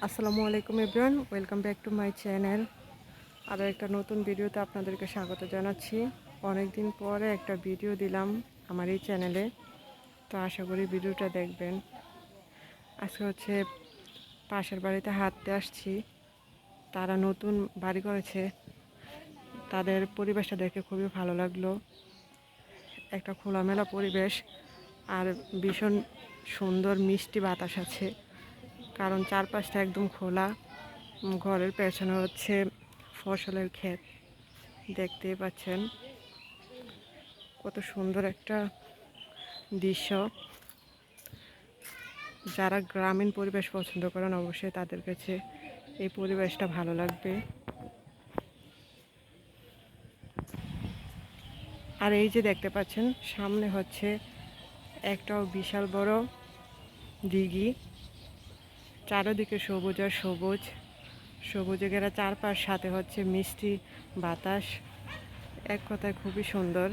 আসসালামু আলাইকুম everyone, welcome back to my channel. আরও একটা নতুন ভিডিওতে আপনাদেরকে স্বাগত জানাচ্ছি। অনেক দিন পরে একটা ভিডিও দিলাম আমার এই চ্যানেলে, তো আশা করি ভিডিওটা দেখবেন। আজকে হচ্ছে পাশের বাড়িতে হাঁটতে আসছি। তারা নতুন বাড়ি করেছে, তাদের পরিবেশটা দেখে খুবই ভালো লাগলো। একটা খোলামেলা পরিবেশ আর ভীষণ সুন্দর মিষ্টি বাতাস আছে, কারণ চারপাশটা একদম খোলা। ঘরের পেছনে হচ্ছে ফসলের ক্ষেত, দেখতেই পাচ্ছেন কত সুন্দর একটা দৃশ্য। যারা গ্রামীণ পরিবেশ পছন্দ করেন অবশ্যই তাদের কাছে এই পরিবেশটা ভালো লাগবে। আর এই যে দেখতে পাচ্ছেন সামনে হচ্ছে একটাও বিশাল বড় দিঘি, চারদিকে সবুজ আর সবুজ, সবুজে ঘেরা চারপাশ, সাথে হচ্ছে মিষ্টি বাতাস। এক কথায় খুবই সুন্দর।